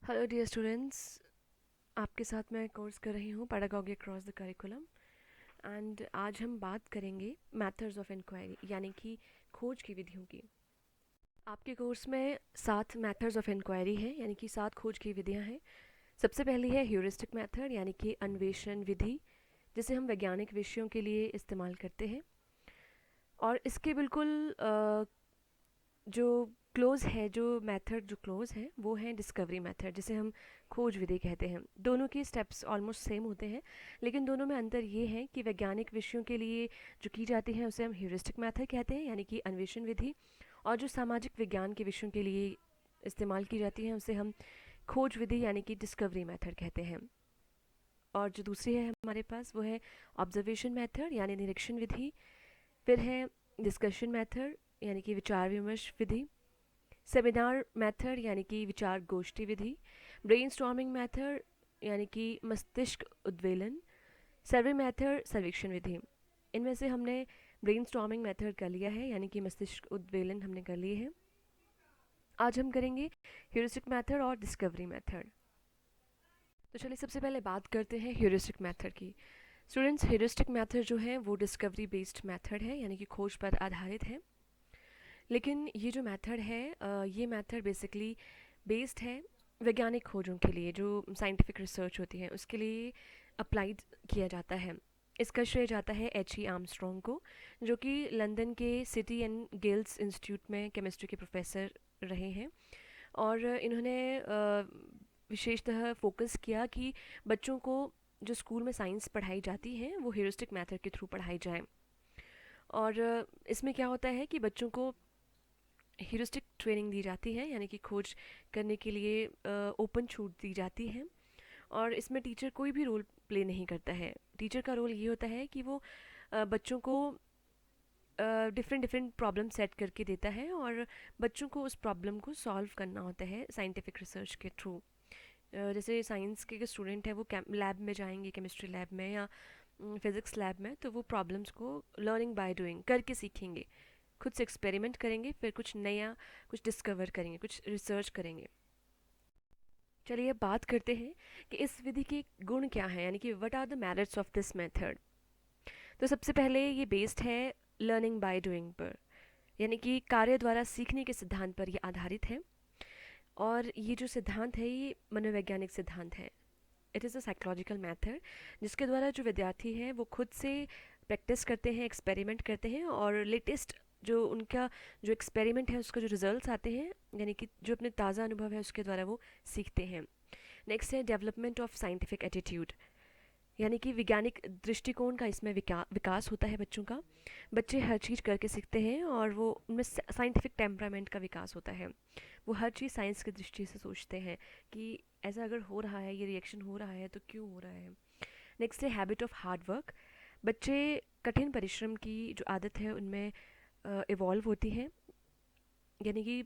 Hello dear students, आपके साथ मैं कोर्स कर रही हूँ pedagogy across the curriculum. And आज हम बात करेंगे मेथड्स ऑफ इंक्वायरी यानी कि खोज की विधियों की। आपके कोर्स में 7 मेथड्स ऑफ इंक्वायरी हैं यानी कि 7 खोज की विधियाँ हैं। सबसे पहली है ह्यूरिस्टिक मेथड यानी कि अन्वेषण विधि, जिसे हम वैज्ञानिक विषयों के लिए इस्तेमाल करते हैं। और इसके बिल्कुल जो क्लोज़ है, जो मेथड जो क्लोज़ है वो है डिस्कवरी मेथड, जिसे हम खोज विधि कहते हैं। दोनों के स्टेप्स ऑलमोस्ट सेम होते हैं, लेकिन दोनों में अंतर ये है कि वैज्ञानिक विषयों के लिए जो की जाती है उसे हम ह्यूरिस्टिक मेथड कहते हैं यानी कि अन्वेषण विधि, और जो सामाजिक विज्ञान के विषयों के लिए इस्तेमाल की जाती है उसे हम खोज विधि यानी कि डिस्कवरी मेथड कहते हैं। और जो दूसरी है हमारे पास वो है ऑब्जर्वेशन मेथड यानी निरीक्षण विधि। फिर है डिस्कशन मेथड यानी कि विचार विमर्श विधि, सेमिनार मेथड यानी कि विचार गोष्ठी विधि, ब्रेनस्टॉर्मिंग मेथड यानी कि मस्तिष्क उद्वेलन, सर्वे मेथड सर्वेक्षण विधि। इनमें से हमने ब्रेनस्टॉर्मिंग मेथड कर लिया है यानी कि मस्तिष्क उद्वेलन हमने कर लिए हैं। आज हम करेंगे ह्यूरिस्टिक मेथड और डिस्कवरी मेथड। तो चलिए सबसे पहले बात करते हैं ह्यूरिस्टिक मेथड की। स्टूडेंट्स, ह्यूरिस्टिक मेथड जो है वो डिस्कवरी बेस्ड मेथड है यानी कि खोज पर आधारित है। लेकिन ये जो मेथड है ये मेथड बेसिकली बेस्ड है वैज्ञानिक खोजों के लिए, जो साइंटिफिक रिसर्च होती है उसके लिए अप्लाइड किया जाता है। इसका श्रेय जाता है H.E. आर्मस्ट्रॉन्ग को, जो कि लंदन के सिटी एंड गिल्ड्स इंस्टीट्यूट में केमिस्ट्री के प्रोफेसर रहे हैं। और इन्होंने विशेषतः फोकस किया कि बच्चों को जो स्कूल में साइंस पढ़ाई जाती है वो ह्यूरिस्टिक मेथड के थ्रू पढ़ाई जाए। और इसमें क्या होता है कि बच्चों को ह्यूरिस्टिक ट्रेनिंग दी जाती है यानी कि खोज करने के लिए ओपन छूट दी जाती है। और इसमें टीचर कोई भी रोल प्ले नहीं करता है। टीचर का रोल ये होता है कि वो बच्चों को डिफरेंट डिफरेंट प्रॉब्लम सेट करके देता है और बच्चों को उस प्रॉब्लम को सॉल्व करना होता है साइंटिफिक रिसर्च के थ्रू। जैसे साइंस के स्टूडेंट है वो लैब में जाएंगे, केमिस्ट्री लैब में या फिज़िक्स लैब में, तो वो प्रॉब्लम्स को लर्निंग बाय डूइंग करके सीखेंगे, खुद से एक्सपेरिमेंट करेंगे, फिर कुछ नया कुछ डिस्कवर करेंगे, कुछ रिसर्च करेंगे। चलिए अब बात करते हैं कि इस विधि के गुण क्या हैं यानी कि what are the merits of this method. तो सबसे पहले ये बेस्ड है लर्निंग बाय डूइंग पर, यानी कि कार्य द्वारा सीखने के सिद्धांत पर ये आधारित है। और ये जो सिद्धांत है ये मनोवैज्ञानिक सिद्धांत है। It is a psychological method जिसके द्वारा जो विद्यार्थी हैं वो खुद से प्रैक्टिस करते हैं, एक्सपेरिमेंट करते हैं, और लेटेस्ट जो उनका जो एक्सपेरिमेंट है उसका जो रिजल्ट्स आते हैं यानी कि जो अपने ताज़ा अनुभव है उसके द्वारा वो सीखते हैं। नेक्स्ट है डेवलपमेंट ऑफ साइंटिफिक एटीट्यूड, यानी कि वैज्ञानिक दृष्टिकोण का इसमें विकास होता है बच्चों का। बच्चे हर चीज़ करके सीखते हैं और वो उनमें साइंटिफिक टेम्परामेंट का विकास होता है। वो हर चीज़ साइंस की दृष्टि से सोचते हैं कि ऐसा अगर हो रहा है, ये रिएक्शन हो रहा है तो क्यों हो रहा है। नेक्स्ट है हैबिट ऑफ हार्ड वर्क, बच्चे कठिन परिश्रम की जो आदत है उनमें इवॉल्व होती है, यानी कि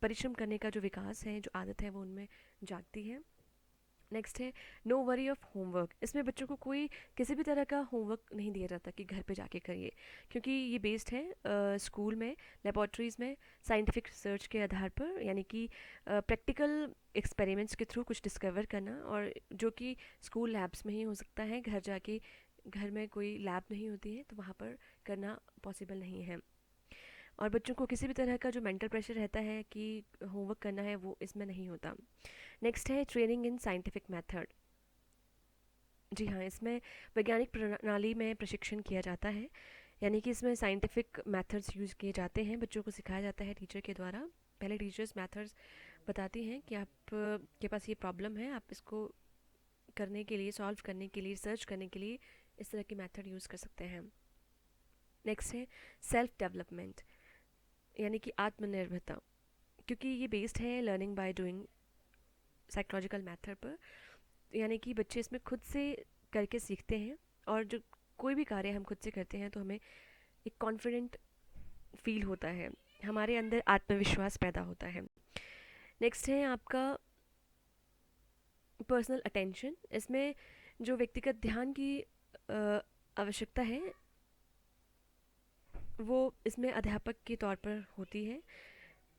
परिश्रम करने का जो विकास है, जो आदत है वो उनमें जागती है। नेक्स्ट है नो वरी ऑफ होमवर्क, इसमें बच्चों को कोई किसी भी तरह का होमवर्क नहीं दिया जाता कि घर पे जाके करिए, क्योंकि ये बेस्ड है स्कूल में, लेबॉर्ट्रीज़ में साइंटिफिक रिसर्च के आधार पर, यानी कि प्रैक्टिकल एक्सपेरिमेंट्स के थ्रू कुछ डिस्कवर करना, और जो कि स्कूल लैब्स में ही हो सकता है, घर जाके घर में कोई लैब नहीं होती है तो वहाँ पर करना पॉसिबल नहीं है। और बच्चों को किसी भी तरह का जो मेंटल प्रेशर रहता है कि होमवर्क करना है वो इसमें नहीं होता। नेक्स्ट है ट्रेनिंग इन साइंटिफिक मेथड, जी हाँ, इसमें वैज्ञानिक प्रणाली में प्रशिक्षण किया जाता है, यानी कि इसमें साइंटिफिक मेथड्स यूज़ किए जाते हैं, बच्चों को सिखाया जाता है टीचर के द्वारा। पहले टीचर्स मेथड्स बताती हैं कि आप के पास ये प्रॉब्लम है, आप इसको करने के लिए, सॉल्व करने के लिए, रिसर्च करने के लिए इस तरह की मेथड यूज़ कर सकते हैं। नेक्स्ट है सेल्फ डेवलपमेंट, यानी कि आत्मनिर्भरता, क्योंकि ये बेस्ड है learning by doing psychological method पर, यानी कि बच्चे इसमें खुद से करके सीखते हैं, और जो कोई भी कार्य हम खुद से करते हैं तो हमें एक कॉन्फिडेंट फील होता है, हमारे अंदर आत्मविश्वास पैदा होता है। नेक्स्ट है आपका पर्सनल अटेंशन, इसमें जो व्यक्तिगत ध्यान की आवश्यकता है वो इसमें अध्यापक के तौर पर होती है।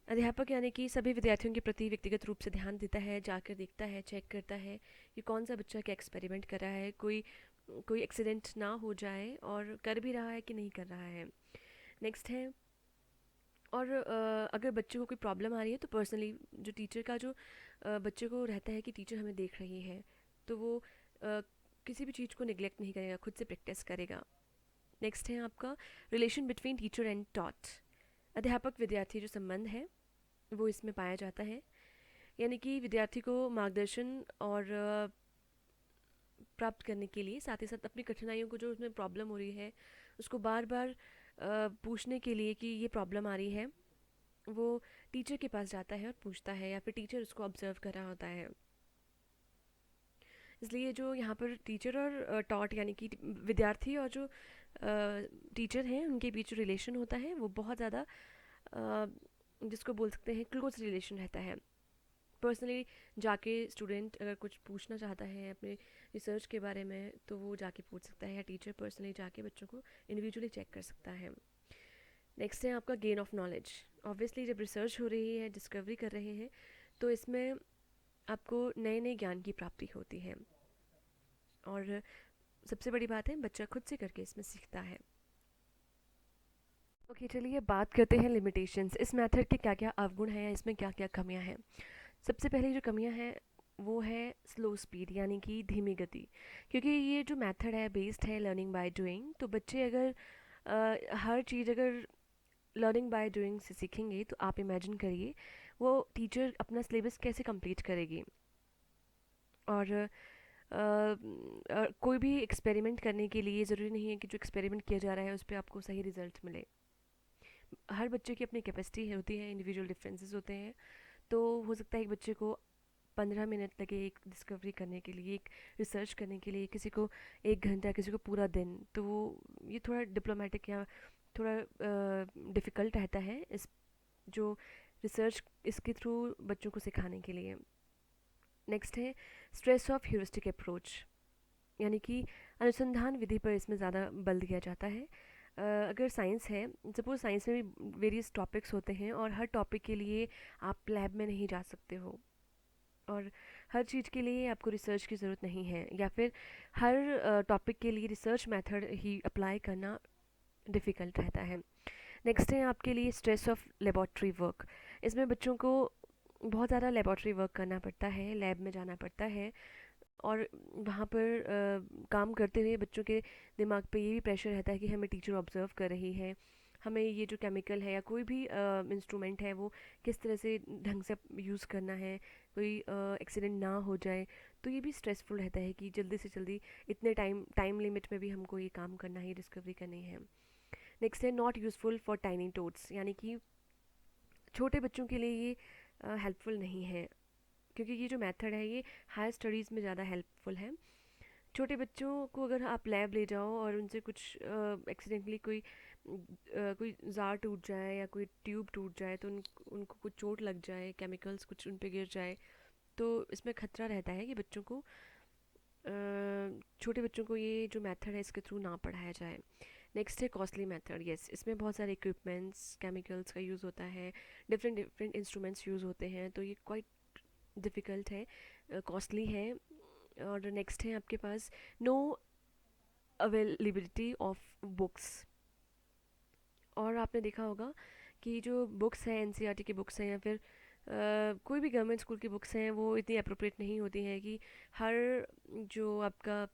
अध्यापक यानी कि सभी विद्यार्थियों के प्रति व्यक्तिगत रूप से ध्यान देता है, जाकर देखता है, चेक करता है कि कौन सा बच्चा क्या एक्सपेरिमेंट कर रहा है, कोई कोई एक्सीडेंट ना हो जाए, और कर भी रहा है कि नहीं कर रहा है। नेक्स्ट है, और अगर बच्चे को कोई प्रॉब्लम आ रही है तो पर्सनली जो टीचर का जो बच्चे को रहता है कि टीचर हमें देख रही है, तो वो किसी भी चीज़ को निगलेक्ट नहीं करेगा, खुद से प्रैक्टिस करेगा। नेक्स्ट है आपका relation between teacher and taught. अध्यापक विद्यार्थी जो संबंध है वो इसमें पाया जाता है, यानी कि विद्यार्थी को मार्गदर्शन और प्राप्त करने के लिए, साथ ही साथ अपनी कठिनाइयों को, जो उसमें प्रॉब्लम हो रही है उसको बार बार पूछने के लिए कि ये प्रॉब्लम आ रही है, वो टीचर के पास जाता है और पूछता है, या फिर टीचर उसको ऑब्जर्व कर रहा होता है। इसलिए जो यहाँ पर टीचर और टॉट यानी कि विद्यार्थी और जो टीचर हैं उनके बीच जो रिलेशन होता है वो बहुत ज़्यादा जिसको बोल सकते हैं क्लोज रिलेशन रहता है। पर्सनली जाके स्टूडेंट अगर कुछ पूछना चाहता है अपने रिसर्च के बारे में तो वो जाके पूछ सकता है, या टीचर पर्सनली जाके बच्चों को इंडिविजुअली चेक कर सकता है। नेक्स्ट है आपका गेन ऑफ नॉलेज। ऑब्वियसली जब रिसर्च हो रही है, डिस्कवरी कर रहे हैं, तो इसमें आपको नए नए ज्ञान की प्राप्ति होती है, और सबसे बड़ी बात है बच्चा खुद से करके इसमें सीखता है। ओके, चलिए बात करते हैं लिमिटेशंस। इस मेथड के क्या क्या अवगुण हैं या इसमें क्या क्या कमियां हैं। सबसे पहले जो कमियां हैं वो है स्लो स्पीड, यानी कि धीमी गति। क्योंकि ये जो मेथड है बेस्ड है लर्निंग बाय डूइंग, तो बच्चे अगर हर चीज़ अगर लर्निंग बाय डूइंग से सीखेंगे, तो आप इमेजिन करिए वो टीचर अपना सिलेबस कैसे कंप्लीट करेगी। और कोई भी एक्सपेरिमेंट करने के लिए ज़रूरी नहीं है कि जो एक्सपेरिमेंट किया जा रहा है उस पर आपको सही रिजल्ट मिले। हर बच्चे की अपनी कैपेसिटी होती है, इंडिविजुअल डिफरेंसेस होते हैं। तो हो सकता है एक बच्चे को 15 मिनट लगे एक डिस्कवरी करने के लिए, एक रिसर्च करने के लिए, किसी को 1 घंटा, किसी को पूरा दिन। तो ये थोड़ा डिप्लोमेटिक या थोड़ा डिफ़िकल्ट रहता है इस जो रिसर्च इसके थ्रू बच्चों को सिखाने के लिए। नेक्स्ट है स्ट्रेस ऑफ ह्यूरिस्टिक अप्रोच, यानी कि अनुसंधान विधि पर इसमें ज़्यादा बल दिया जाता है। अगर साइंस है, सपोज साइंस में भी वेरियस टॉपिक्स होते हैं और हर टॉपिक के लिए आप लैब में नहीं जा सकते हो, और हर चीज़ के लिए आपको रिसर्च की ज़रूरत नहीं है, या फिर हर टॉपिक के लिए रिसर्च मेथड ही अप्लाई करना डिफ़िकल्ट रहता है। नेक्स्ट है आपके लिए स्ट्रेस ऑफ लेबॉर्ट्री वर्क। इसमें बच्चों को बहुत ज़्यादा लेबॉर्ट्री वर्क करना पड़ता है, लैब में जाना पड़ता है, और वहाँ पर काम करते हुए बच्चों के दिमाग पे ये भी प्रेशर रहता है कि हमें टीचर ऑब्जर्व कर रही है, हमें ये जो केमिकल है या कोई भी इंस्ट्रूमेंट है वो किस तरह से ढंग से यूज़ करना है, कोई एक्सीडेंट ना हो जाए। तो ये भी स्ट्रेसफुल रहता है कि जल्दी से जल्दी इतने टाइम लिमिट में भी हमको ये काम करना है, डिस्कवरी करनी है। नेक्स्ट है not useful for tiny toads, यानी कि छोटे बच्चों के लिए ये हेल्पफुल नहीं है, क्योंकि ये जो मेथड है ये हायर स्टडीज़ में ज़्यादा हेल्पफुल है। छोटे बच्चों को अगर आप लैब ले जाओ और उनसे कुछ एक्सीडेंटली कोई जार टूट जाए या कोई ट्यूब टूट जाए, तो उनको कुछ चोट लग जाए, केमिकल्स कुछ उन पे गिर जाए, तो इसमें खतरा रहता है कि बच्चों को छोटे बच्चों को ये जो मेथड है इसके थ्रू ना पढ़ाया जाए। नेक्स्ट है कॉस्टली मेथड। यस, इसमें बहुत सारे इक्विपमेंट्स, केमिकल्स का यूज़ होता है, डिफरेंट डिफरेंट इंस्ट्रूमेंट्स यूज़ होते हैं, तो ये क्वाइट डिफ़िकल्ट है, कॉस्टली है। और नेक्स्ट है आपके पास नो अवेलेबिलिटी ऑफ बुक्स। और आपने देखा होगा कि जो बुक्स हैं, एनसीईआरटी की बुक्स हैं, या फिर कोई भी गवर्नमेंट स्कूल की बुक्स हैं, वो इतनी अप्रोप्रिएट नहीं होती हैं कि हर जो आपका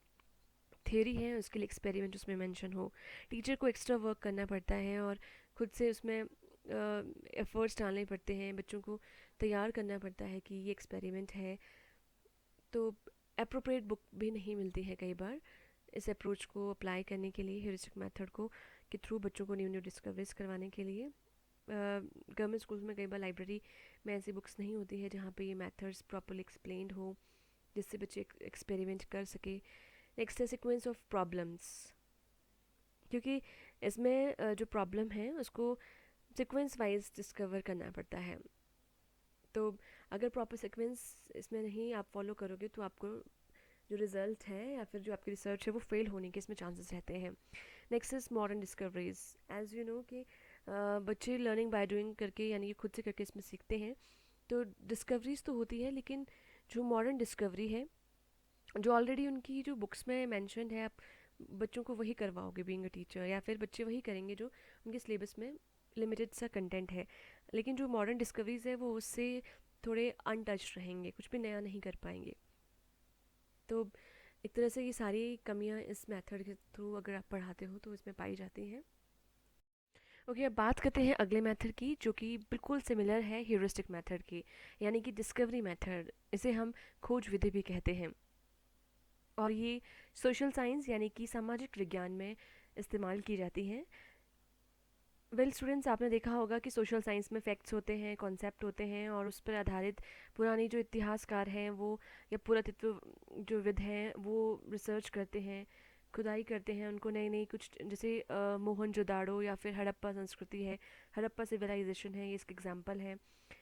थ्योरी है उसके लिए एक्सपेरिमेंट उसमें मेंशन हो। टीचर को एक्स्ट्रा वर्क करना पड़ता है और खुद से उसमें एफर्ट्स डालने पड़ते हैं, बच्चों को तैयार करना पड़ता है कि ये एक्सपेरिमेंट है। तो अप्रोप्रिएट बुक भी नहीं मिलती है कई बार इस अप्रोच को अप्लाई करने के लिए, ह्यूरिस्टिक मेथड को के थ्रू बच्चों को न्यू न्यू डिस्कवरीज करवाने के लिए। गवर्नमेंट स्कूल्स में कई बार लाइब्रेरी में ऐसी बुक्स नहीं होती है जहाँ पे ये मेथड्स प्रॉपरली एक्सप्लेन्ड हो, जिससे बच्चे एक्सपेरिमेंट कर सके। नेक्स्ट है सीक्वेंस ऑफ प्रॉब्लम्स, क्योंकि इसमें जो प्रॉब्लम है उसको सीक्वेंस वाइज डिस्कवर करना पड़ता है। तो अगर प्रॉपर सीक्वेंस इसमें नहीं आप फॉलो करोगे तो आपको जो रिज़ल्ट है या फिर जो आपकी रिसर्च है वो फेल होने के इसमें चांसेस रहते हैं। Next is modern discoveries. As you know कि बच्चे लर्निंग बाय डूइंग करके यानी कि खुद से करके इसमें सीखते हैं। तो डिस्कवरीज तो होती है, लेकिन जो मॉडर्न डिस्कवरी है, जो ऑलरेडी उनकी जो बुक्स में मेंशन्ड है, आप बच्चों को वही करवाओगे बीइंग अ टीचर, या फिर बच्चे वही करेंगे जो उनके सिलेबस में लिमिटेड सा कंटेंट है। लेकिन जो मॉडर्न डिस्कवरीज है वो उससे थोड़े अनटच्ड रहेंगे, कुछ भी नया नहीं कर पाएंगे। तो एक तरह से ये सारी कमियां इस मेथड के थ्रू अगर आप पढ़ाते हो तो इसमें पाई जाती हैं। ओके, अब बात करते हैं अगले मेथड की, जो कि बिल्कुल सिमिलर है ह्यूरिस्टिक मेथड की, यानी कि डिस्कवरी मेथड। इसे हम खोज विधि भी कहते हैं, और ये सोशल साइंस यानी कि सामाजिक विज्ञान में इस्तेमाल की जाती हैं। वेल स्टूडेंट्स, आपने देखा होगा कि सोशल साइंस में फैक्ट्स होते हैं, कॉन्सेप्ट होते हैं, और उस पर आधारित पुरानी जो इतिहासकार हैं वो, या पुरातत्व जो विद हैं वो रिसर्च करते हैं, खुदाई करते हैं, उनको नई नई कुछ, जैसे मोहनजोदाड़ो या फिर हड़प्पा संस्कृति है, हड़प्पा सिविलाइजेशन है, ये इसके एग्जाम्पल है।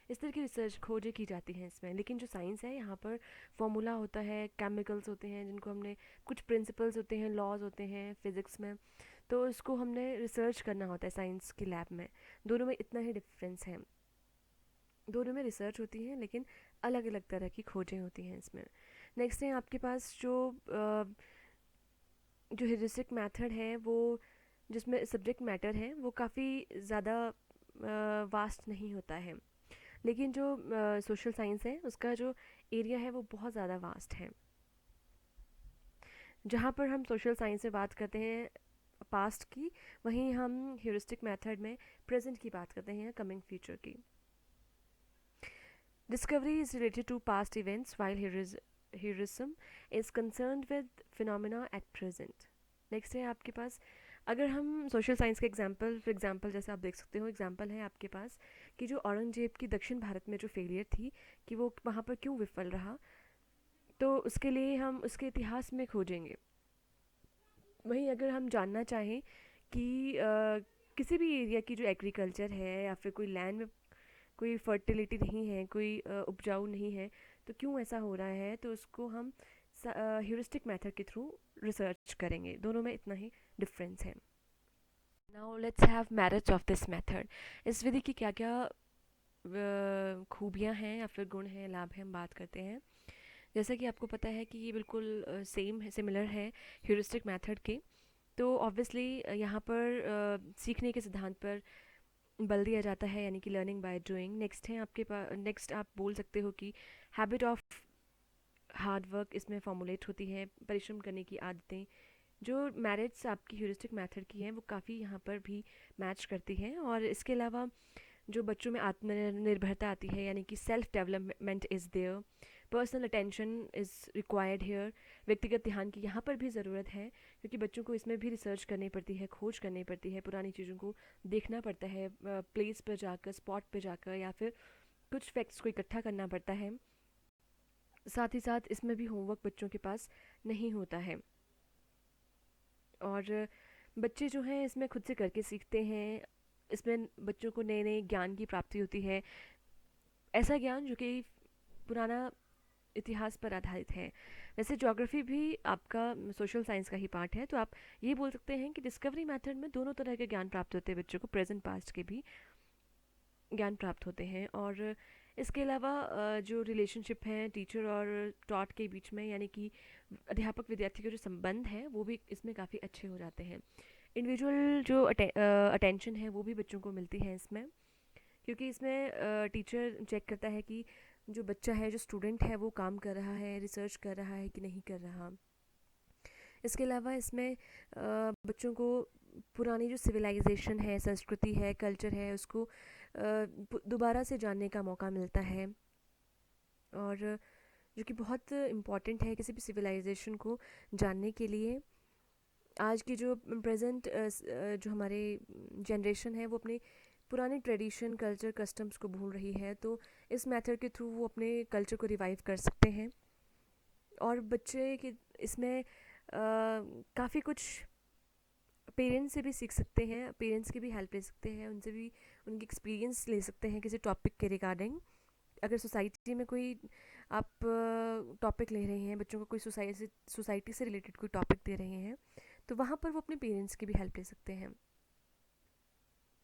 इस तरह की रिसर्च खोजें की जाती हैं इसमें। लेकिन जो साइंस है, यहाँ पर फॉर्मूला होता है, केमिकल्स होते हैं जिनको हमने, कुछ प्रिंसिपल्स होते हैं, लॉज होते हैं फिज़िक्स में, तो इसको हमने रिसर्च करना होता है साइंस की लैब में। दोनों में इतना ही डिफरेंस है, दोनों में रिसर्च होती है लेकिन अलग अलग तरह की खोजें होती हैं इसमें। नेक्स्ट है आपके पास जो ह्यूरिस्टिक मेथड है, वो जिसमें सब्जेक्ट मैटर है वो काफ़ी ज़्यादा वास्ट नहीं होता है। लेकिन जो सोशल साइंस है उसका जो एरिया है वो बहुत ज़्यादा वास्ट है। जहाँ पर हम सोशल साइंस में बात करते हैं पास्ट की, वहीं हम ह्यूरिस्टिक मेथड में प्रेजेंट की बात करते हैं, कमिंग फ्यूचर की। Discovery is related to past events while heurism is concerned with phenomena at present. Next है आपके पास, अगर हम सोशल साइंस के एग्जाम्पल, फॉर एग्जाम्पल जैसे आप देख सकते हो, एग्जाम्पल है आपके पास कि जो औरंगजेब की दक्षिण भारत में जो फेलियर थी, कि वो वहाँ पर क्यों विफल रहा, तो उसके लिए हम उसके इतिहास में खोजेंगे। वहीं अगर हम जानना चाहें कि किसी भी एरिया की जो एग्रीकल्चर है, या फिर कोई लैंड में कोई फर्टिलिटी नहीं है, कोई उपजाऊ नहीं है, तो क्यों ऐसा हो रहा है, तो उसको हम ह्यूरिस्टिक मेथड के थ्रू रिसर्च करेंगे। दोनों में इतना ही डिफरेंस है। Now let's have merits of this method. इस विधि की क्या क्या खूबियाँ हैं या फिर गुण हैं, लाभ हैं, हम बात करते हैं। जैसा कि आपको पता है कि ये बिल्कुल सेम है, सिमिलर है ह्यूरिस्टिक मेथड के। तो ऑब्वियसली यहाँ पर सीखने के सिद्धांत पर बल दिया जाता है, यानी कि लर्निंग बाय डूइंग। नेक्स्ट है आपके पास, नेक्स्ट आप बोल सकते हो कि हैबिट ऑफ हार्ड वर्क इसमें फॉर्मुलेट होती है, परिश्रम करने की आदतें। जो मेरिट्स आपकी ह्यूरिस्टिक मेथड की हैं वो काफ़ी यहाँ पर भी मैच करती हैं। और इसके अलावा जो बच्चों में आत्मनिर्भरता आती है, यानी कि self development is there, personal attention is required here, व्यक्तिगत ध्यान की यहाँ पर भी ज़रूरत है, क्योंकि बच्चों को इसमें भी रिसर्च करनी पड़ती है, खोज करनी पड़ती है, पुरानी चीज़ों को देखना पड़ता है, प्लेस पर जाकर, स्पॉट पर जाकर, या फिर कुछ फैक्ट्स को इकट्ठा करना पड़ता है। साथ ही साथ इसमें भी होमवर्क बच्चों के पास नहीं होता है, और बच्चे जो हैं इसमें खुद से करके सीखते हैं। इसमें बच्चों को नए नए ज्ञान की प्राप्ति होती है, ऐसा ज्ञान जो कि पुराना इतिहास पर आधारित है। वैसे ज्योग्राफी भी आपका सोशल साइंस का ही पार्ट है, तो आप ये बोल सकते हैं कि डिस्कवरी मेथड में दोनों तरह के ज्ञान प्राप्त होते हैं बच्चों को, प्रेजेंट पास्ट के भी ज्ञान प्राप्त होते हैं। और इसके अलावा जो रिलेशनशिप है टीचर और टॉट के बीच में, यानी कि अध्यापक विद्यार्थी के जो संबंध हैं वो भी इसमें काफ़ी अच्छे हो जाते हैं। इंडिविजुअल जो अटेंशन है वो भी बच्चों को मिलती है इसमें, क्योंकि इसमें टीचर चेक करता है कि जो बच्चा है, जो स्टूडेंट है, वो काम कर रहा है, रिसर्च कर रहा है कि नहीं कर रहा। इसके अलावा इसमें बच्चों को पुरानी जो सिविलाइजेशन है, संस्कृति है, कल्चर है, उसको दोबारा से जानने का मौका मिलता है, और जो कि बहुत इम्पॉर्टेंट है किसी भी सिविलाइजेशन को जानने के लिए। आज की जो प्रेजेंट जो हमारे जनरेशन है वो अपने पुराने ट्रेडिशन, कल्चर, कस्टम्स को भूल रही है, तो इस मेथड के थ्रू वो अपने कल्चर को रिवाइव कर सकते हैं। और बच्चे के इसमें काफ़ी कुछ पेरेंट्स से भी सीख सकते हैं, पेरेंट्स की भी हेल्प ले सकते हैं, उनसे भी उनकी एक्सपीरियंस ले सकते हैं किसी टॉपिक के रिगार्डिंग। अगर सोसाइटी में कोई आप टॉपिक ले रहे हैं, बच्चों को कोई सोसाइटी से रिलेटेड कोई टॉपिक दे रहे हैं, तो वहाँ पर वो अपने पेरेंट्स की भी हेल्प ले सकते हैं।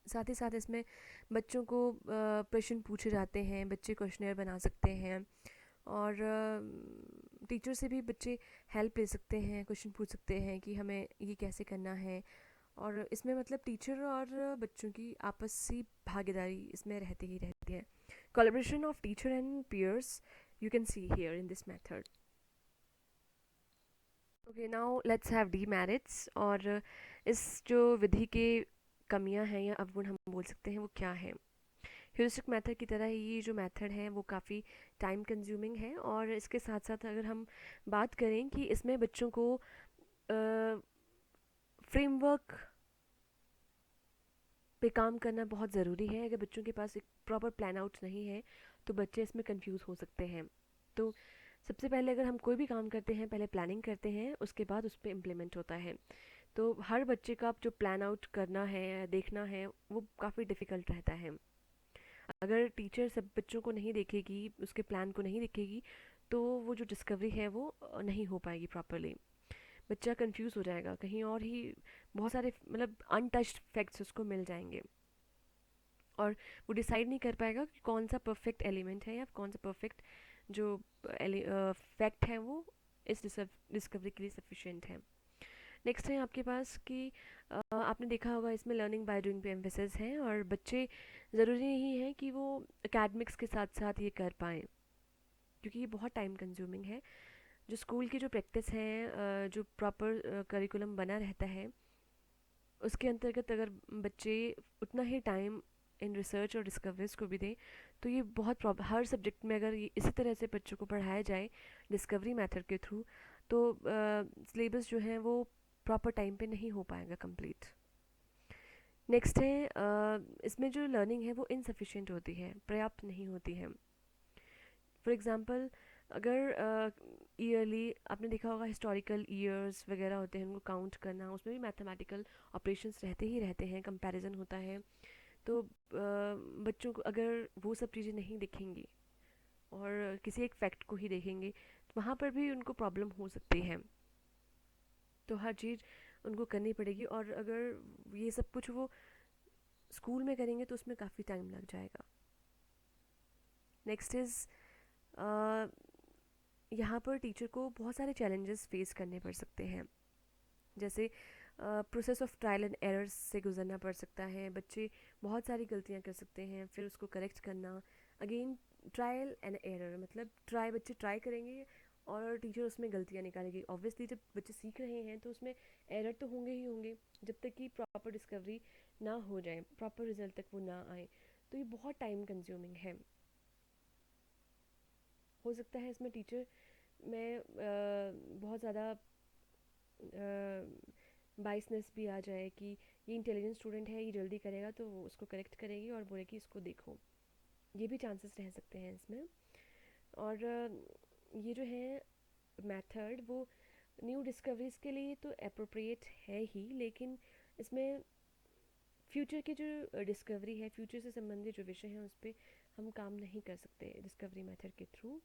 साथ ही साथ इसमें बच्चों को प्रश्न पूछे जाते हैं, बच्चे क्वेश्चनेयर बना सकते हैं, और टीचर से भी बच्चे हेल्प ले सकते हैं, क्वेश्चन पूछ सकते हैं कि हमें ये कैसे करना है। और इसमें मतलब टीचर और बच्चों की आपसी भागीदारी इसमें रहती ही रहती है। Collaboration of teacher and peers you can see here in this method. Okay, now let's have demerits, और इस जो विधि के कमियां हैं या अवगुण हम बोल सकते हैं वो क्या है। ह्यूरिस्टिक मेथड की तरह ही ये जो मेथड है वो काफ़ी टाइम कंज्यूमिंग है, और इसके साथ साथ अगर हम बात करें कि इसमें बच्चों को फ्रेमवर्क पे काम करना बहुत ज़रूरी है। अगर बच्चों के पास एक प्रॉपर प्लान आउट नहीं है तो बच्चे इसमें कंफ्यूज हो सकते हैं। तो सबसे पहले अगर हम कोई भी काम करते हैं, पहले प्लानिंग करते हैं, उसके बाद उस पर इम्प्लीमेंट होता है। तो हर बच्चे का जो प्लान आउट करना है, देखना है, वो काफ़ी डिफ़िकल्ट रहता है। अगर टीचर सब बच्चों को नहीं देखेगी, उसके प्लान को नहीं देखेगी, तो वो जो डिस्कवरी है वो नहीं हो पाएगी प्रॉपरली। बच्चा कंफ्यूज हो जाएगा, कहीं और ही बहुत सारे मतलब अनटच्ड फैक्ट्स उसको मिल जाएंगे, और वो डिसाइड नहीं कर पाएगा कि कौन सा परफेक्ट एलिमेंट है या कौन सा परफेक्ट जो फैक्ट है वो इस डिस्कवरी के लिए सफिशिएंट है। नेक्स्ट है आपके पास कि आपने देखा होगा इसमें लर्निंग बाय डूइंग पे एम्फेसिस है, और बच्चे ज़रूरी नहीं है कि वो एकेडमिक्स के साथ साथ ये कर पाएँ, क्योंकि ये बहुत टाइम कंज्यूमिंग है। जो स्कूल की जो प्रैक्टिस है, जो प्रॉपर करिकुलम बना रहता है, उसके अंतर्गत अगर बच्चे उतना ही टाइम इन रिसर्च और डिस्कवरीज को भी दें, तो ये बहुत हर सब्जेक्ट में अगर ये इसी तरह से बच्चों को पढ़ाया जाए डिस्कवरी मेथड के थ्रू, तो सिलेबस जो है वो प्रॉपर टाइम पे नहीं हो पाएगा कंप्लीट। नेक्स्ट है इसमें जो लर्निंग है वो इनसफिशिएंट होती है, पर्याप्त नहीं होती है। फॉर एग्ज़ाम्पल अगर ईयरली आपने देखा होगा हिस्टोरिकल ईयर्स वगैरह होते हैं, उनको काउंट करना, उसमें भी मैथमेटिकल ऑपरेशंस रहते ही रहते हैं, कंपैरिजन होता है। तो बच्चों को अगर वो सब चीज़ें नहीं दिखेंगी और किसी एक फैक्ट को ही देखेंगे, तो वहाँ पर भी उनको प्रॉब्लम हो सकती है। तो हर चीज़ उनको करनी पड़ेगी, और अगर ये सब कुछ वो स्कूल में करेंगे तो उसमें काफ़ी टाइम लग जाएगा। नेक्स्ट इज़ यहाँ पर टीचर को बहुत सारे चैलेंजेस फेस करने पड़ सकते हैं, जैसे process of trial and errors से गुजरना पड़ सकता है। बच्चे बहुत सारी गलतियाँ कर सकते हैं, फिर उसको करेक्ट करना। अगेन ट्रायल एंड एरर मतलब बच्चे ट्राई करेंगे और टीचर उसमें गलतियाँ निकालेगी। ऑब्वियसली जब बच्चे सीख रहे हैं तो उसमें एरर तो होंगे ही होंगे, जब तक कि प्रॉपर डिस्कवरी ना हो जाए, प्रॉपर रिजल्ट तक वो ना आए। तो ये बहुत टाइम कंज्यूमिंग है। हो सकता है इसमें टीचर में बहुत ज़्यादा बाइसनेस भी आ जाए कि ये इंटेलिजेंट स्टूडेंट है, ये जल्दी करेगा, तो वो उसको करेक्ट करेगी और बोलेगी इसको देखो। ये भी चांसेस रह सकते हैं इसमें। और ये जो है मेथड वो न्यू डिस्कवरीज के लिए तो अप्रोप्रिएट है ही, लेकिन इसमें फ्यूचर की जो डिस्कवरी है, फ्यूचर से संबंधित जो विषय हैं उस पर हम काम नहीं कर सकते डिस्कवरी मेथड के थ्रू,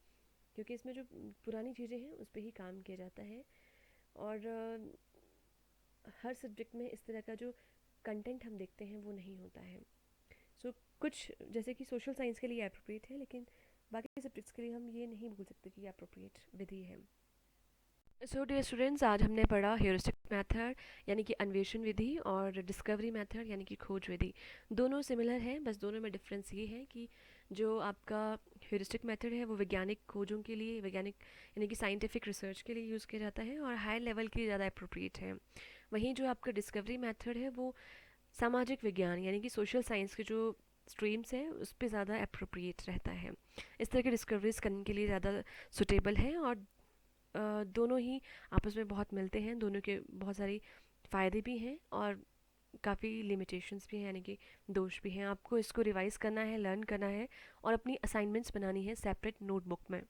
क्योंकि इसमें जो पुरानी चीज़ें हैं उस पर ही काम किया जाता है। और हर सब्जेक्ट में इस तरह का जो कंटेंट हम देखते हैं वो नहीं होता है। कुछ जैसे कि सोशल साइंस के लिए अप्रोप्रिएट है, लेकिन बाकी सब्जेक्ट्स के लिए हम ये नहीं बोल सकते कि अप्रोप्रिएट विधि है। सो डियर स्टूडेंट्स, आज हमने पढ़ा ह्यूरिस्टिक मेथड यानी कि अन्वेषण विधि, और डिस्कवरी मेथड यानी कि खोज विधि। दोनों सिमिलर हैं, बस दोनों में डिफरेंस ये है कि जो आपका ह्यूरिस्टिक मेथड है वो वैज्ञानिक खोजों के लिए, वैज्ञानिक यानी कि साइंटिफिक रिसर्च के लिए यूज़ किया जाता है और हाई लेवल के लिए ज़्यादा अप्रोप्रिएट है। वहीं जो आपका डिस्कवरी मेथड है वो सामाजिक विज्ञान यानी कि सोशल साइंस के जो स्ट्रीम्स हैं उस पर ज़्यादा अप्रोप्रिएट रहता है। इस तरह की डिस्कवरीज करने के लिए ज़्यादा सुटेबल है, और दोनों ही आपस में बहुत मिलते हैं, दोनों के बहुत सारी फ़ायदे भी हैं और काफ़ी लिमिटेशंस भी हैं, यानी कि दोष भी हैं। आपको इसको रिवाइज़ करना है, लर्न करना है और अपनी असाइनमेंट्स बनानी है सेपरेट नोटबुक में।